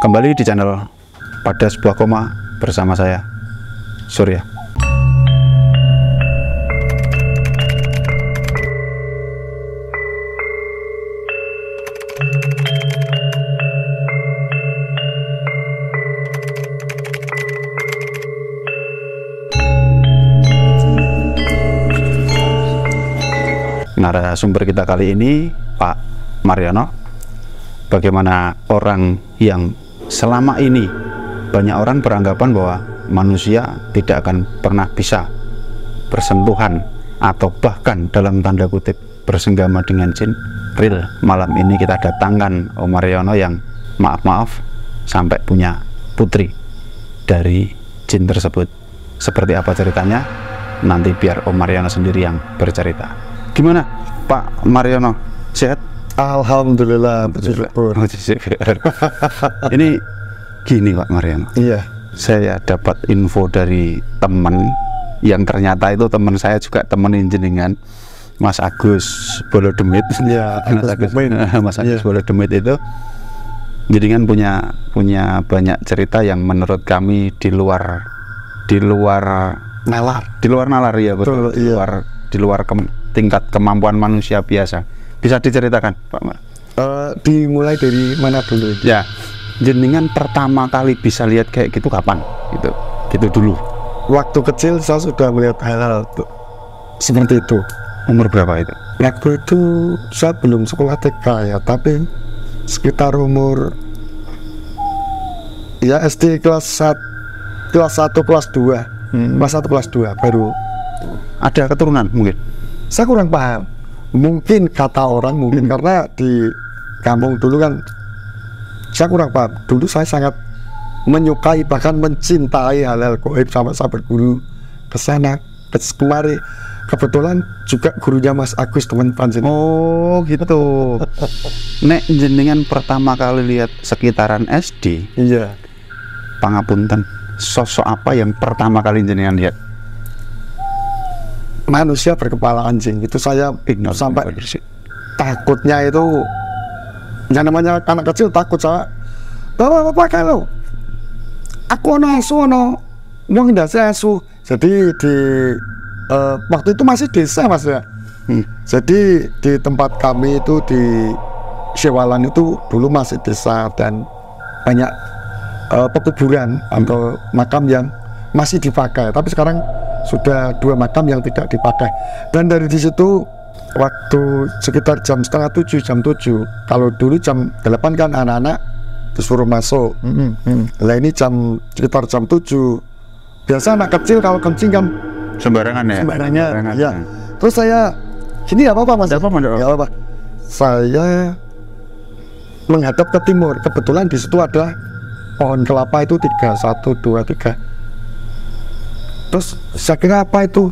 Kembali di channel Pada Sebuah Koma bersama saya, Surya. Narasumber kita kali ini Pak Mariono. Bagaimana orang yang selama ini banyak orang beranggapan bahwa manusia tidak akan pernah bisa bersentuhan atau bahkan dalam tanda kutip bersenggama dengan jin. Real, malam ini kita datangkan Om Mariono yang maaf sampai punya putri dari jin tersebut. Seperti apa ceritanya? Nanti biar Om Mariono sendiri yang bercerita. Gimana Pak Mariono? Sehat? Alhamdulillah, bersyukur. Ini gini Pak Mariono. Iya. Saya dapat info dari teman yang ternyata itu teman saya juga temenin jenengan, Mas Agus Bolodemit. Iya, Mas Agus Bolodemit itu jenengan punya banyak cerita yang menurut kami di luar nalar ya, betul. Di luar tingkat kemampuan manusia biasa. Bisa diceritakan Pak Mar? Dimulai dari mana dulu? Ya, jenengan pertama kali bisa lihat kayak gitu kapan? Gitu dulu. Waktu kecil saya sudah melihat hal-hal seperti itu. Umur berapa itu? Waktu itu saya belum sekolah TK ya, tapi sekitar umur ya SD kelas 1 kelas 2 kelas 1 kelas 2 baru. Ada keturunan mungkin? Saya kurang paham. Mungkin kata orang mungkin karena di kampung dulu kan saya kurang paham. Dulu saya sangat menyukai bahkan mencintai hal-hal gaib, sampai saya berguru ke sana kemari. Kebetulan juga gurunya Mas Agus, teman panjenengan. Oh gitu. Nek jenengan pertama kali lihat sekitaran SD. Iya. Pangapunten, sosok apa yang pertama kali jenengan lihat? Manusia berkepala anjing. Itu saya sampai takutnya itu. Yang namanya anak kecil takut. Saya bapak kalau aku asu wong ndase asu. Jadi di waktu itu masih desa Mas ya. Jadi di tempat kami itu di Sewalan itu dulu masih desa dan banyak pekuburan atau makam yang masih dipakai. Tapi sekarang sudah 2 makam yang tidak dipakai. Dan dari di situ waktu sekitar jam setengah 7, jam 7. Kalau dulu jam 8 kan anak-anak disuruh masuk. Lah ini sekitar jam 7. Biasa anak kecil kalau kencing kan sembarangan ya? Sembarangan. Ya. Terus saya sini apa Mas? Ya apa? Saya menghadap ke timur. Kebetulan di situ ada pohon kelapa itu 3, 1, 2, 3. Terus saya kira apa itu,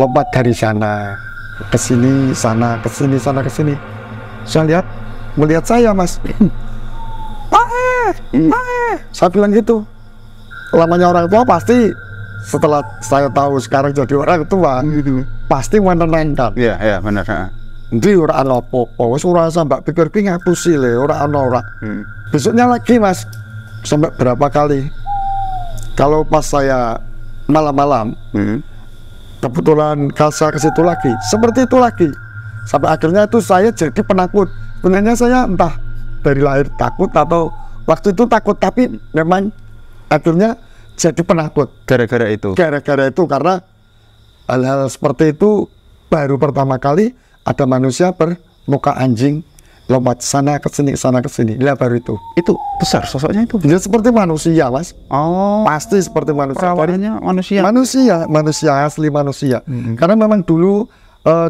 lompat dari sana ke sini, sana ke sini, sana ke sini. Saya melihat saya Mas. Saya bilang gitu. Lamanya orang tua pasti setelah saya tahu sekarang jadi orang tua pasti menenangkan. Iya benar. Nanti orang apa-apa, wes ora sampai pikir-pikir ngapusi le, orang. Besoknya lagi Mas, sampai berapa kali. Kalau pas saya malam-malam, kebetulan saya ke situ lagi, seperti itu lagi, sampai akhirnya itu saya jadi penakut. Sebenarnya saya entah dari lahir takut atau waktu itu takut, tapi memang akhirnya jadi penakut gara-gara itu. Karena hal-hal seperti itu baru pertama kali ada manusia bermuka anjing lompat sana ke sini. Dia baru itu besar sosoknya itu. Dia seperti manusia Mas. Oh, pasti seperti manusia. Perawakannya manusia asli manusia. Karena memang dulu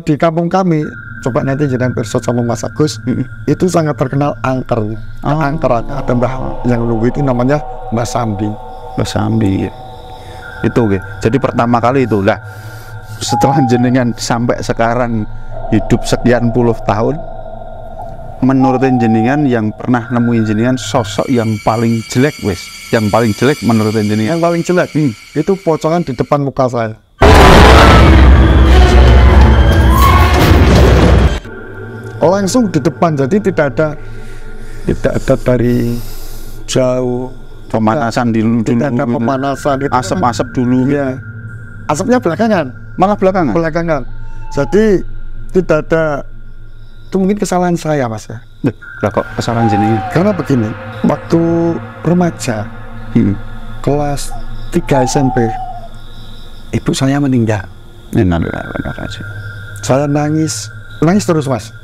di kampung kami, coba nanti jangan bersot sama Mas Agus, itu sangat terkenal angkernya. Angker ada mbah yang nunggu itu namanya Mbah Sambi. Itu jadi pertama kali itu lah. Setelah jenengan sampai sekarang hidup sekian puluh tahun, menurut jenengan yang pernah nemuin jenengan sosok yang paling jelek menurut jenengan? Yang paling jelek itu pocongan di depan muka saya. langsung di depan, jadi tidak ada dari jauh. Pemanasan dulu, Tidak ada pemanasan itu. Asap-asap dulu. Ya. Asapnya belakangan. Malah belakangan. Belakangan. Jadi tidak ada, itu mungkin kesalahan saya Mas ya. Lah kok kesalahan jenengan? Karena begini, waktu remaja kelas 3 SMP, ibu saya meninggal. Saya nangis terus Mas.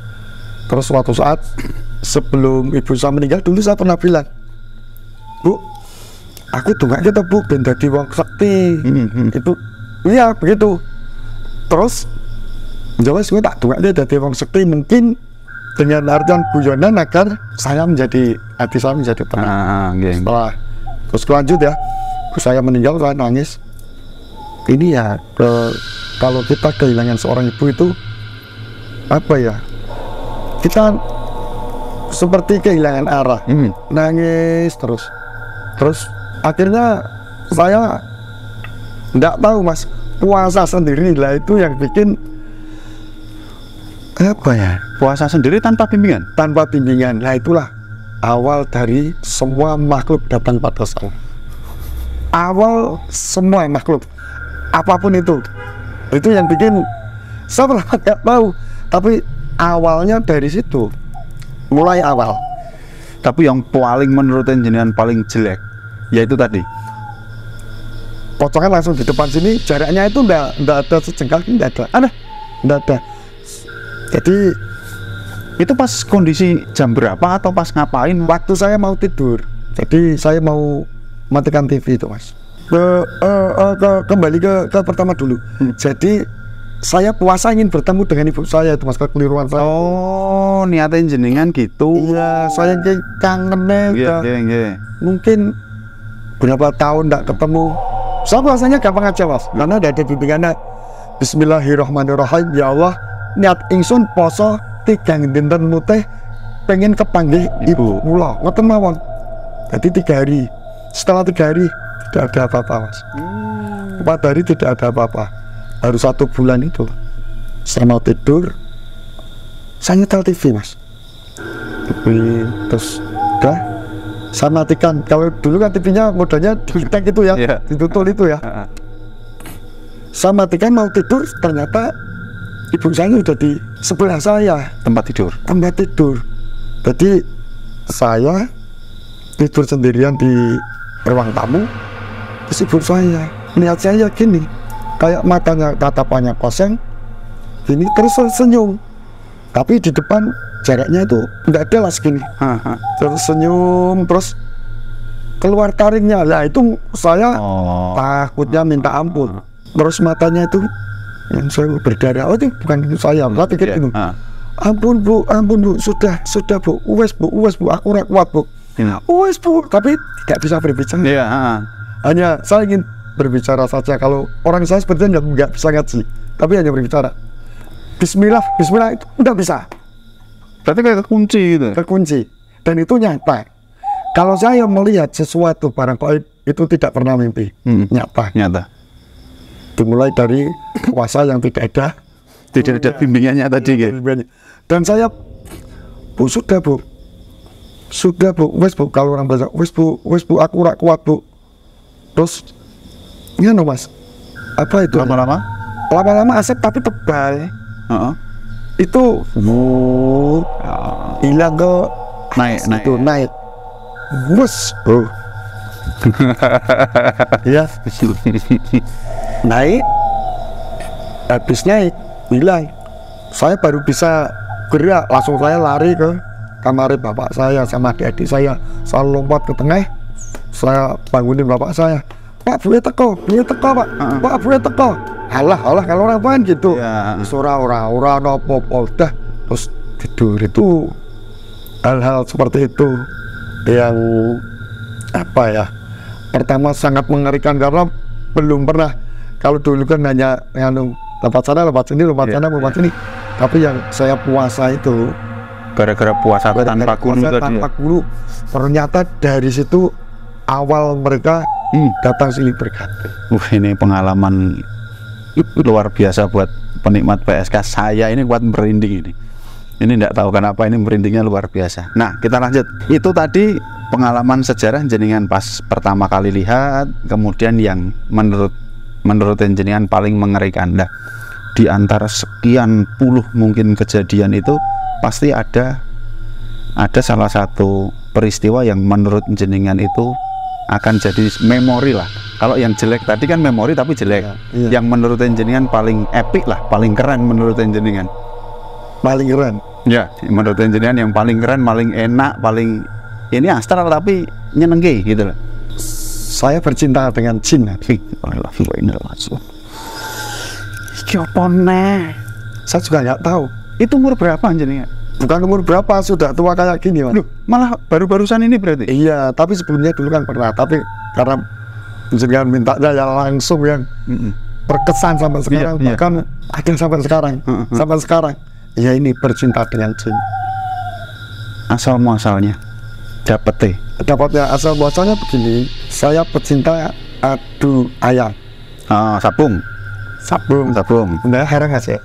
Terus suatu saat sebelum ibu saya meninggal, dulu saya pernah bilang, Bu, aku dongak kita Bu, ben dadi wong sekti. Itu, iya begitu. Terus, jawab gue tak dongak dia dadi wong sekti, mungkin dengan artian guyonan agar saya menjadi, hati saya menjadi tenang. Setelah, terus lanjut ya, ibu saya meninggal, saya nangis. Ini ya, kalau kita kehilangan seorang ibu itu, apa ya, kita seperti kehilangan arah, nangis terus akhirnya saya tidak tahu Mas, puasa sendiri lah itu yang bikin apa ya, Puasa sendiri tanpa bimbingan? Tanpa bimbingan. Nah itulah awal dari semua makhluk datang pada saya. Awal semua makhluk, apapun itu yang bikin saya pernah nggak tahu, tapi awalnya dari situ, mulai awal. Tapi yang paling menurut jenengan paling jelek, yaitu tadi pocongnya langsung di depan sini, jaraknya itu enggak ada sejengkal, enggak ada. Jadi itu pas kondisi jam berapa atau pas ngapain? Waktu saya mau tidur, jadi saya mau matikan TV itu Mas. Kembali ke pertama dulu. Jadi saya puasa ingin bertemu dengan ibu saya itu Mas, kekeliruan saya. Oh, niatin jenengan gitu. Iya, saya kangen mungkin berapa tahun tidak ketemu. Saya puasanya gampang aja Mas, karena ada bimbingannya. Bismillahirrahmanirrahim. Ya Allah, niat ingsun poso 3 dinten mutih pengen kepanggih ibu mula ngoten mawon. Jadi 3 hari. Setelah 3 hari tidak ada apa-apa Mas. 4 hari tidak ada apa-apa. Baru 1 bulan itu saya mau tidur, saya nyetel TV Mas. Terus udah saya matikan. Kalau dulu kan TV-nya modalnya ditek itu ya, ditutul itu ya. Saya matikan mau tidur, ternyata ibu saya udah di sebelah saya. Tempat tidur? Tempat tidur. Jadi saya tidur sendirian di ruang tamu. Terus ibu saya melihat saya gini, kayak matanya, tatapannya kosong gini, terus senyum. Tapi di depan jaraknya itu enggak ada lah segini. Terus senyum, terus keluar taringnya. Lah itu saya takutnya minta ampun. Terus matanya itu yang saya berdarah. Oh itu bukan itu saya. Saya pikir itu. Ampun Bu, sudah Bu, uwes Bu, aku rak kuat Bu. Uwes Bu, tapi tidak bisa berbicara. Hanya saya ingin berbicara saja. Kalau orang saya sepertinya nggak bisa ngaji, tapi hanya berbicara. Bismillah itu nggak bisa. Berarti kayak kekunci gitu. Kekunci. Dan itu nyata. Kalau saya melihat sesuatu barang gaib itu tidak pernah mimpi. Nyata. Dimulai dari puasa yang tidak ada bimbingannya tadi gitu. Dan saya sudah Bu, wes Bu, kalau orang bahasa wes Bu, aku rak kuat Bu. Terus ini Mas, apa itu lama-lama asap tapi tebal. Itu hilang ke naik wes ya naik, habis naik hilang. Saya baru bisa gerak, langsung saya lari ke kamar bapak saya sama adik-adik saya lompat ke tengah, saya bangunin bapak saya. Pak, boleh teko Pak, boleh teko. Alah kalau orang apaan gitu. Ora nopo dah. Terus tidur. Itu hal-hal seperti itu yang apa ya, pertama sangat mengerikan karena belum pernah. Kalau dulu kan hanya lompat sana, lompat sini, lompat sana, lompat sini. Tapi yang saya puasa itu gara-gara puasa tanpa guru. Ternyata dari situ awal mereka datang sini berganti. Ini pengalaman luar biasa buat penikmat PSK. Saya ini kuat merinding ini. Ini tidak tahu kenapa ini merindingnya luar biasa. Nah, kita lanjut. Itu tadi pengalaman sejarah jenengan pas pertama kali lihat, kemudian yang menurut jenengan paling mengerikan. Nah, di antara sekian puluh mungkin kejadian itu pasti ada salah satu peristiwa yang menurut jenengan itu akan jadi memori lah. Kalau yang jelek tadi kan memori tapi jelek. Iya. Yang menurut jenengan paling epic lah, paling keren menurut jenengan. Paling keren. Ya, menurut jenengan yang paling keren, paling enak, paling ini astral tapi nyenengke gitu loh. Saya bercinta dengan jin. Iki apa nih? Saya juga nggak tahu. Itu umur berapa jenengan? Bukan umur berapa, sudah tua kayak gini, Mas. Loh, malah baru-barusan ini berarti? Iya, tapi sebelumnya dulu kan pernah. Tapi karena jenengan minta saya langsung yang berkesan sampai sekarang, Iya, bahkan ada sampai sekarang, sampai sekarang. Ya ini bercinta dengan jin. Asal muasalnya dapetnya. Dapatnya asal muasalnya begini. Saya pecinta adu ayam. Sabung. Sabung. Benar, heran nggak sih?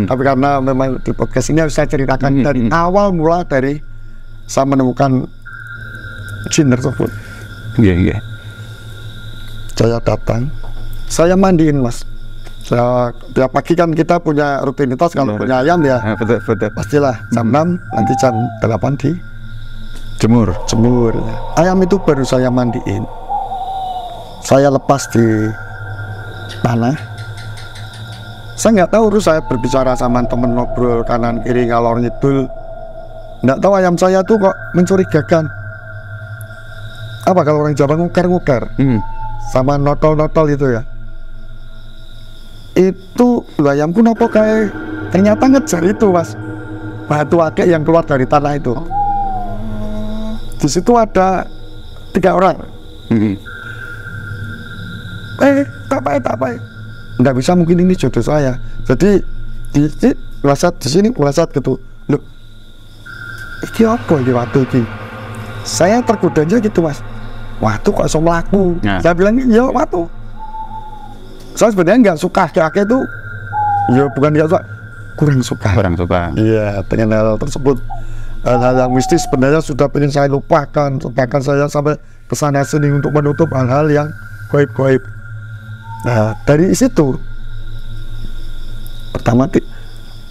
Tapi karena memang di podcast ini harus saya ceritakan dari awal mula dari saya menemukan jin tersebut. Iya. Saya datang, saya mandiin, Mas. Tiap pagi kan kita punya rutinitas kalau punya ayam ya. Betul. Pastilah jam 6, nanti jam 8 di Jemur. Ayam itu baru saya mandiin. Saya lepas di tanah. Saya nggak tahu, terus saya berbicara sama temen, ngobrol kanan kiri ngalor ngidul. Nggak tahu ayam saya tuh kok mencurigakan. Apa kalau orang Jawa nguker-nguker, sama notol-notol itu ya. Itu ayamku nopo kayak ternyata ngejar itu, Mas, batu akik yang keluar dari tanah itu. Di situ ada 3 orang. Tak apa. Nggak bisa, mungkin ini jodoh saya. Jadi di sini melesat gitu. Loh, iki apa ini waktu ini? Saya tergodanya gitu, Mas. Waktu kok iso mlaku. Saya bilang, ya waktu. Saya sebenarnya nggak suka kakek itu. Ya bukan nggak suka, kurang suka. Iya, dengan hal tersebut. Hal-hal yang mistis sebenarnya sudah pengen saya lupakan. Bahkan saya sampai kesana sini untuk menutup hal-hal yang gaib-gaib. Nah, dari situ pertama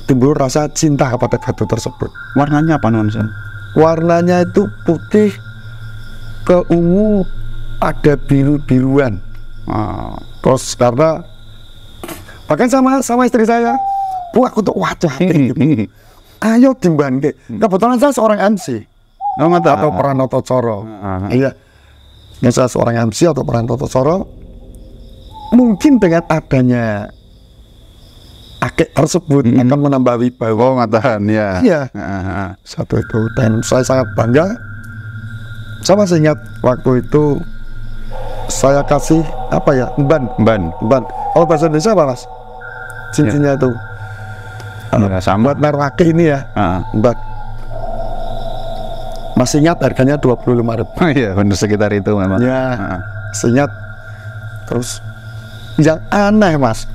timbul rasa cinta kepada batu tersebut. Warnanya apa, Nonsen? Warnanya itu putih ke ungu, ada biru-biruan. Terus karena bahkan sama istri saya, aku tuh wajah ayo timbang deh. Kebetulan saya seorang MC atau Pranoto Coro. Iya, saya seorang MC atau Pranoto Coro. Mungkin dengan adanya akik tersebut akan menambah wibawa. Ngatahan ya. Iya. Satu itu, dan saya sangat bangga. Saya masih ingat waktu itu saya kasih apa ya, emban. Kalau bahasa Indonesia apa, Mas? Cincinnya itu. Sama buat merek akik ini ya. Emban. Masih ingat harganya 25.000. Iya, benar, sekitar itu memang. Ya. Masih ingat. Terus yang aneh, Mas,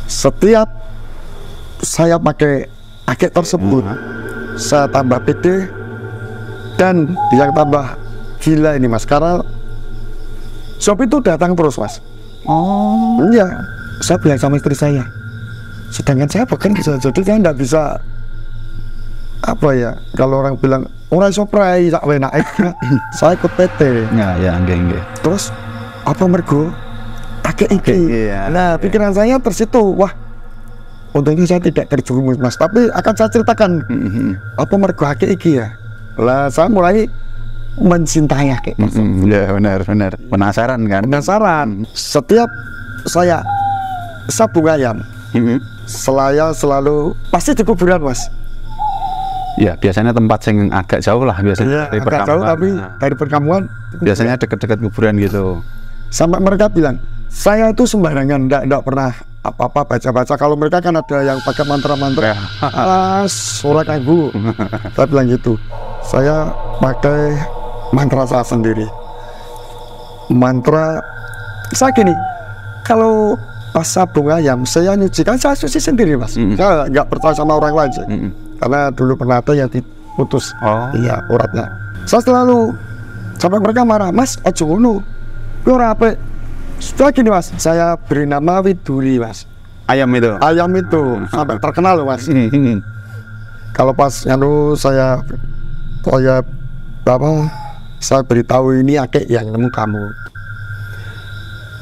setiap saya pakai akik tersebut, saya tambah pede, dan yang tambah gila ini, Mas, karena shop itu datang terus, Mas. Iya, saya bilang sama istri saya, sedangkan saya bekerja, jadi saya nggak bisa apa ya, kalau orang bilang orang soprai tak enak, saya ikut PT. Ya, enggak. Terus apa mergo pakai iki. Nah, pikiran saya tersitu, wah, untungnya saya tidak terjerumus, Mas, tapi akan saya ceritakan apa mergo akik iki ya. Lah, saya mulai mencintai akik. Ya, benar. Penasaran kan? Setiap saya sabung ayam, saya selalu pasti di kuburan, Mas. Ya, biasanya tempat yang agak jauh lah, biasanya dari agak jauh, tapi dari perkampungan biasanya dekat-dekat kuburan gitu. Sampai mereka bilang, saya itu sembarangan, enggak pernah apa-apa baca-baca. Kalau mereka kan ada yang pakai mantra-mantra, surat ibu. Saya bilang gitu, saya pakai mantra saya sendiri. Mantra saya gini, kalau pas sabung ayam saya nyuci, kan saya cuci sendiri, Mas. Saya nggak percaya sama orang lain sih. karena dulu pernah ada yang diputus. Oh. Iya, uratnya. Saya selalu sampai mereka marah, Mas, ojo ngono. Kuwi ora apik. Sudah gini Mas, saya beri nama Widuri Mas. Ayam itu. Ayam itu sampai terkenal loh Mas. Kalau pas saya beritahu ini akek yang nemu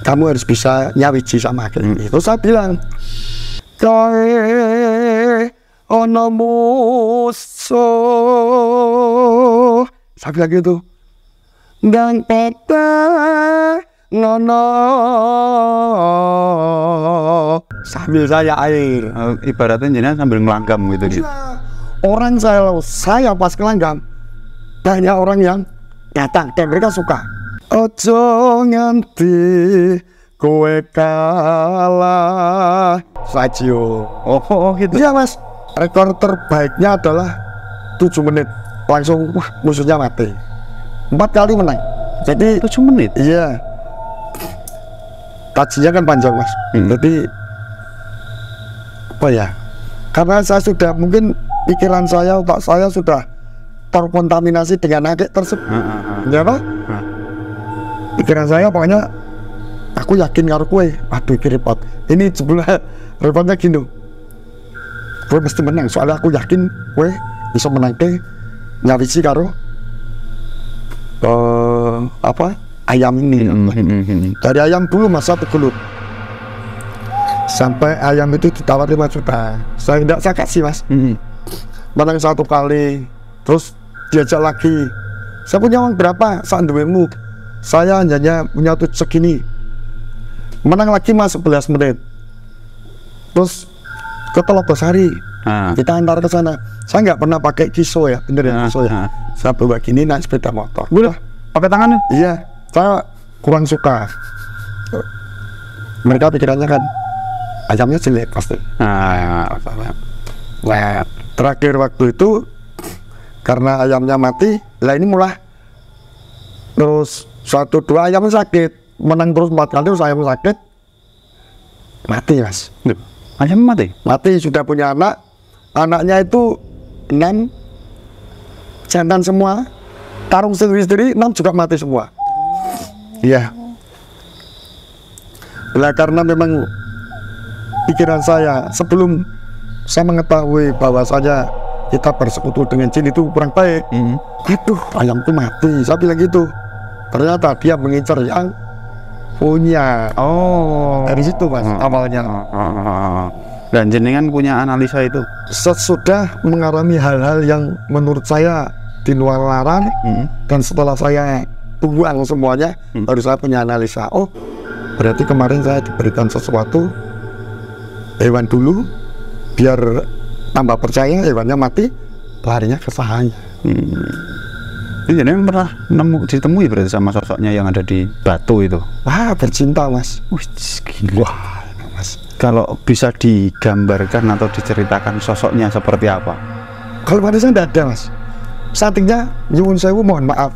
kamu harus bisa nyawiji sama akek. Itu saya bilang, koe ono musuh. Saya bilang gitu. Dan peta ngono sambil saya air. Ibaratnya jenengan sambil ngelanggam gitu. Orang saya pas ngelanggam banyak orang yang datang dan mereka suka. Ojo nganti kowe kalah Sajio. Oh gitu. Iya Mas, rekor terbaiknya adalah 7 menit langsung musuhnya mati. 4 kali menang. Jadi 7 menit? Iya. Tajinya kan panjang Mas. Jadi apa ya, karena saya sudah mungkin pikiran saya, otak saya sudah terkontaminasi dengan akek tersebut. Ya Pak? Pikiran saya pokoknya aku yakin karo kue. Aduh iki repot. Ini sebelah repotnya gini. Kue mesti menang soalnya aku yakin kue bisa menangke nyawisi karo ayam ini. Dari ayam dulu Mas satu gelut sampai ayam itu ditawar 5 juta. Saya tidak saya kasih Mas. Menang 1 kali, terus diajak lagi. Saya punya uang berapa? Saat duwemu. Saya hanya punya tuh segini. Menang lagi Mas 11 menit. Terus ke Telogosari. Kita antar ke sana. Saya nggak pernah pakai kiso ya, bener ya kiso ya. Saya bawa gini naik sepeda motor. Udah pakai tangan ya? Iya, saya kurang suka. Mereka pikirannya kan ayamnya jelek pasti. Nah, terakhir waktu itu karena ayamnya mati, lah ini mulai terus 1-2 ayam sakit, menang terus 4 kali terus ayam sakit, mati Mas. Ayam mati? Mati, sudah punya anak, anaknya itu 6 jantan semua, tarung sendiri-sendiri 6 juga mati semua. Iya. Lah karena memang pikiran saya sebelum saya mengetahui bahwa saya kita bersekutu dengan jin itu kurang baik. Aduh, ayam itu mati. Saya bilang gitu. Ternyata dia mengincar yang punya. Oh, dari situ Mas awalnya. Dan jenengan punya analisa itu? Sesudah mengalami hal-hal yang menurut saya di luar nalar, dan setelah saya buang semuanya, baru saya punya analisa. Oh, berarti kemarin saya diberikan sesuatu hewan dulu biar tambah percaya, hewannya mati, larinya ke saya. Jadi yang pernah ditemui berarti sama sosoknya yang ada di batu itu? Wah, bercinta Mas. Wah Mas, kalau bisa digambarkan atau diceritakan sosoknya seperti apa? Kalau pada saya tidak ada Mas. Satingnya nyuwun sewu, mohon maaf,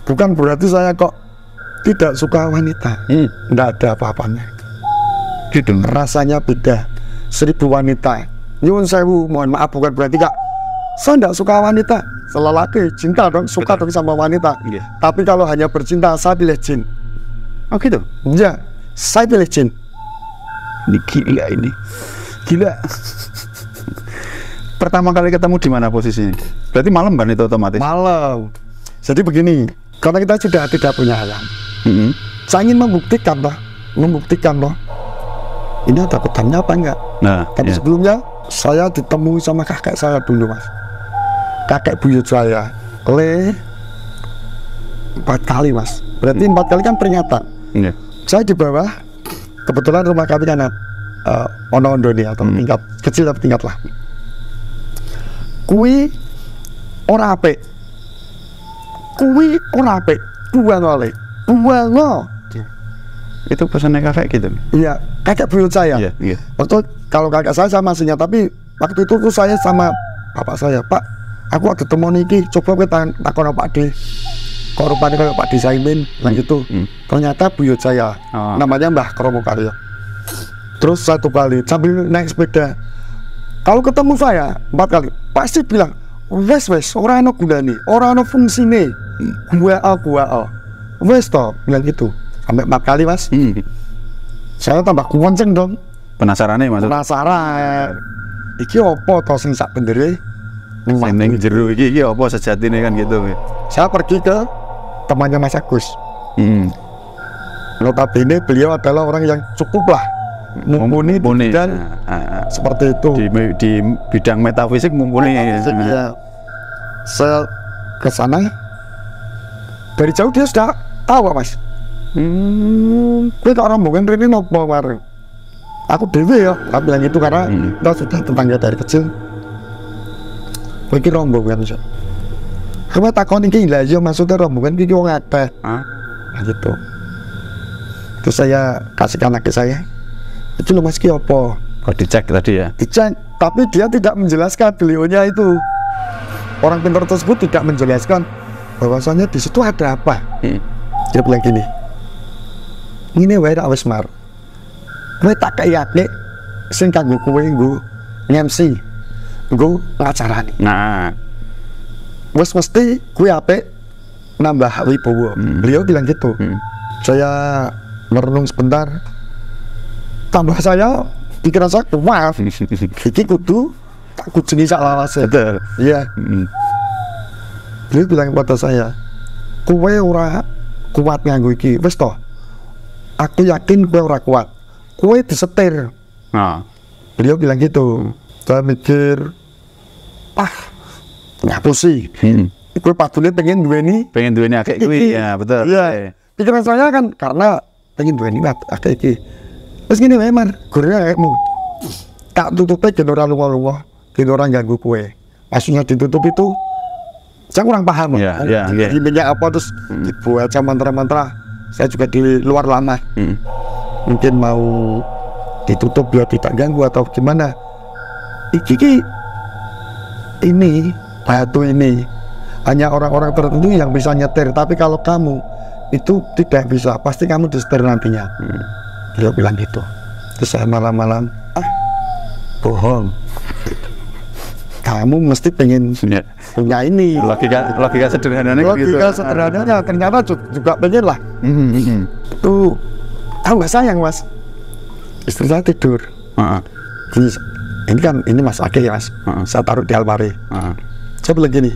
bukan berarti saya kok tidak suka wanita. Tidak ada apa-apanya. Gitu. Rasanya beda. 1000 wanita nyuwun sewu, mohon maaf, bukan berarti kak saya tidak suka wanita. Lelaki cinta dong, suka dong sama wanita. Tapi kalau hanya bercinta, saya pilih jin. Oh gitu? Ya, saya pilih jin. Ini gila ini. Gila. Pertama kali ketemu di mana posisinya? Berarti malam kan itu otomatis? Malam. Jadi begini, karena kita sudah tidak punya ayam. Saya ingin membuktikan loh. Ini ada hutannya apa enggak? Nah, tapi sebelumnya saya ditemui sama kakek saya dulu Mas. Kakek buyut saya. 4 kali Mas. Berarti 4 kali kan peringatan. Saya di bawah. Kebetulan rumah kami kan ono-ondo nih, atau tingkat kecil tapi tingkat lah. Kui ora apik. Buang oleh. Itu pesannya kakek gitu? Iya, kakek buyut saya. Waktu kalau kakek saya masihnya, tapi waktu itu tuh saya sama bapak saya, Pak, aku ada temen iki, coba kita takon Pak D. Kok rupanya kayak Pak D Saimin, nah gitu. Ternyata buyut saya, namanya Mbah Kromo Karyo. Terus 1 kali sambil naik sepeda, Kalau ketemu saya 4 kali pasti bilang wes orang ono gunane, orang ono fungsine. Gua wes toh bilang gitu sampai 4 kali mas. Saya tambah kuanceng dong. Penasaran nih maksud? Penasaran. Iki opo toh sing sak bendere? Seneng jeru iki apa sejatine kan gitu. Saya pergi ke temannya Mas Agus. Notabene beliau adalah orang yang cukup lah mumpuni dan seperti itu di bidang metafisik mumpuni. Ya. Saya ke sana dari jauh dia sudah tahu mas. Gue kok rombongan ini nopo bareng. Aku dewe ya, aku bilang itu karena kita sudah tetangga dari kecil. Gue kira rombongan so. Kamu takon ini lah ya maksudnya rombongan ini wong akeh. Gitu. Terus saya kasihkan lagi saya. Itu lo mas ki apa? Oh dicek tadi ya? Dicek, tapi dia tidak menjelaskan beliaunya itu. Orang pintar tersebut tidak menjelaskan bahwasanya di situ ada apa. Dia bilang gini, ini wae tak wis mar. Kowe tak kayake sing kanggo kowe nggo MC, nggo ngacarani. Nah, Wes mesti kowe apik nambah wibowo. Beliau bilang gitu. Saya merenung sebentar. Tambah saya pikiran saya maaf. Iki kudu tak kujengi sak lawase. betul. Iya. Beliau bilang kepada saya, kowe ora kuat nganggo iki. Wes toh. Aku yakin kowe ora kuat. Kowe disetir. Nah, Beliau bilang gitu. Saya mikir, ngapusi. Kowe padune pengen duweni. pengen duweni akeh kuwi ya betul. Iya. Pikiran saya kan karena pengen duweni akeh iki. Terus gini wae Mar, goreng akehmu. Tak tutupe gen ora lunga-lunga, gen ora ganggu kowe. Maksudnya ditutup itu saya kurang paham. Iya. Jadi minyak apa terus dibuat sama mantra-mantra. Saya juga di luar lama. Mungkin mau ditutup biar tidak ganggu atau gimana. Iki ini batu ini hanya orang-orang tertentu yang bisa nyetir. Tapi kalau kamu itu tidak bisa, pasti kamu disetir nantinya. Dia bilang gitu. Terus saya malam-malam, bohong. Kamu mesti pengen punya ini. Logika sederhananya gitu. Logika sederhananya ternyata juga pengen lah. Tuh, tahu nggak sayang mas? Istri saya tidur. Ini kan ini Mas Ake ya mas. Saya taruh di almari. Saya bilang gini,